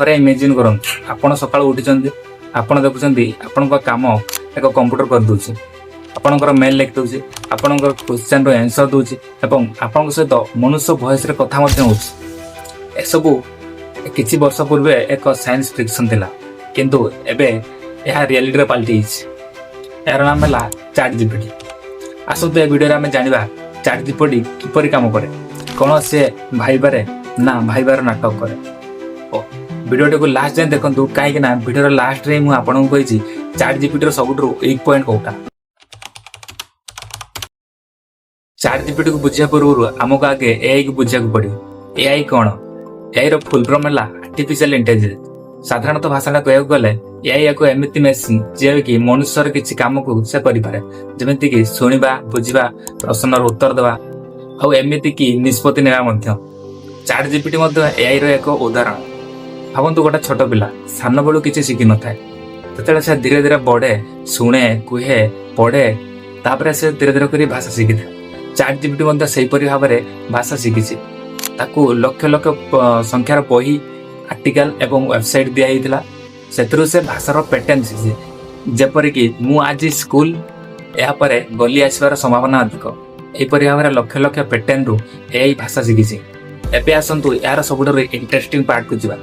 थरे इमेजिन करंतु आपण सकाळ उठिचंदी आपण देखुचंदी आपनका काम एक कंप्यूटर कर दोछि आपनकर मेल लिख दोछि आपनकर क्वेश्चन रो आंसर दोछि एवं आपनक सहित मनुष्य वॉइस रे कथा मध्ये होछि ए सबु किछि वर्ष पूर्वे एक साइंस फिक्शन थिला किंतु एबे यह रियलिटी रे पलटि यार नाम है चैट जीपीटी। आसतु ए वीडियो में जानिबा चैट जीपीटी किपरि काम करे कौन से भाईबारे ना भाईबार नाटक करे ओ वीडियो को लास्ट जाए देखंतु काहे ना वीडियो लास्ट रे मु आपन को कहिछि चैट जीपीटी रो सबुठु वीक पॉइंट कोटा। चैट जीपीटी को बुझिया पूर्व हमको आगे एआई को बुझिया को पड़ियो। एआई कौन एआई रो फुल फॉर्म है आर्टिफिशियल इंटेलिजेंस। साधारणतः भाषा कहू गले एआई एक एमती मेसिन जे कि मनुष्यर किसी काम को से करि पारे जेमिति कि सुनिबा बुझिबा प्रश्नर उत्तर देबा और एमिति कि निष्पत्ति नेबा मध्य। चैट जीपीटी मध्य एआई रो एक उदाहरण। भावंतु गोटे छोट पिला सान बेलू किसी शिखि न थाए तेतले से धीरे धीरे बढ़े शुणे कुहे पढ़े तापर से धीरे धीरे करी भाषा शिखि था। चैट जीपीटी मध्य सेहीपरि भाबरे भाषा शिखिछि ताकू लक्ष लक्ष संख्यार बही आर्टिकल एवं वेबसाइट दिया हितला सेतरु से भाषार पैटर्न शिखिछि जेपरि कि मु आज स्कूल या परे गली आसबार संभावना अधिक एपरि भाबरे लक्ष लक्ष पैटर्न रु एआई भाषा शिखिछि। एबे आसंतु यार सबुठु इंटरेस्टिंग पार्ट को जिबा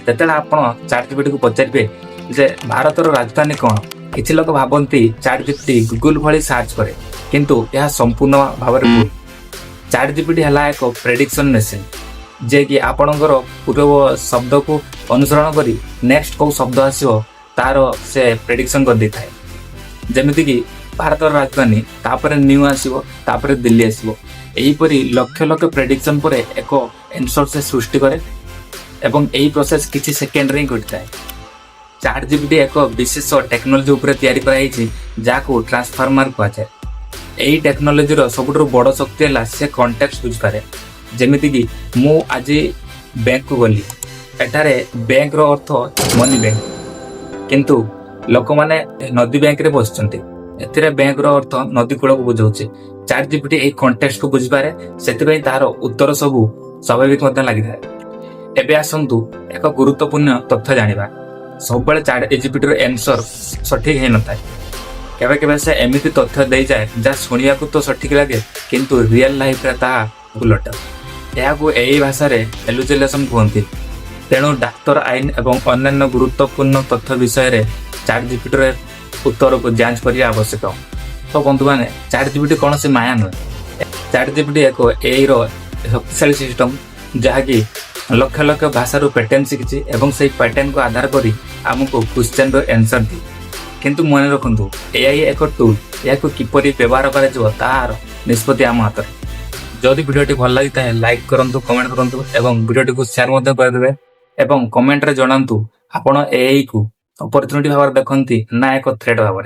तेतला आपण चैट जीपीटी को पचारिबे जे भारतर राजधानी कौन किछि लोक भाबंती चैट जीपीटी गूगल भली सर्च करे किंतु यह संपूर्ण भाव भूल। चैट जीपीटी है एक प्रेडिक्शन मशीन जे कि आपणकर पूर्व शब्द को अनुसरण करी नेक्स्ट कौ शब्द आसियो तार से प्रेडिक्शन कर दी थाए जेमिति कि भारतर राजधानी तापर न्यू आसियो तापर दिल्ली आसियो एहीपरि लक्ष लक्ष प्रेडिक्शन पर एक आंसर से सृष्टि करे एवं यही प्रोसेस किछि सेकेंड रे घटिଥାଏ। चैट जीपीटी एक विशेष टेक्नोलोजी उपरे तयारी कराइछि जाको ट्रांसफार्मर कहै। एही टेक्नोलोजी रो सबुठु बड़ शक्ति है से कॉन्टेक्स्ट बुझ पारे जेमिति कि मु आज बैंक को गली एठारे बैंक रो अर्थ मनी बैंक किंतु लोक माने नदी बैंक रे बसचंती एथिरे बैंक रो अर्थ नदी कूल को बुझाउछि। चैट जीपीटी एही कॉन्टेक्स्ट को बुझ पारे सेतिबे तार उत्तर सबु स्वाभाविक मत लागि थाए। एबे आसंतु एक गुरुत्वपूर्ण तथ्य जानिबा सब बेले चैट जीपीटी रो आंसर सठिक हे न थाए केबे केबे से एमिति तथ्य दे जाए जा सुनिया को तो सठिक लगे किंतु रियल लाइफ रे ता उलट या को एही भाषा रे एलुजिलेशन कहंती। तेणु डाक्तर आईन एवं अन्य गुरुत्वपूर्ण तथ्य विषय रे चैट जीपीटी रे उत्तर को जांच करिया आवश्यक। तो बंधु माने चैट जीपीटी कौन से माया नुहे चैट जीपीटी एक एआई रो शक्तिशाली सिस्टम जहाँकि लक्ष लक्ष भाषा रो पैटर्न शिखिछि एवं से पैटर्न को आधार करी हमको क्वेश्चन रो आंसर दी किंतु मन रखु एआई एक टूल या किपरि व्यवहार करा तार निष्पत्ति आम हाथ। जदि वीडियोटी भल लगी ताहे लाइक करंतु कमेंट करंतु एवं वीडियोटी को शेयर मध्य कर देबे एवं कमेंट रे जणांतु आपण एआई को अपॉर्चुनिटी भाव देखंती ना एक थ्रेट भाव।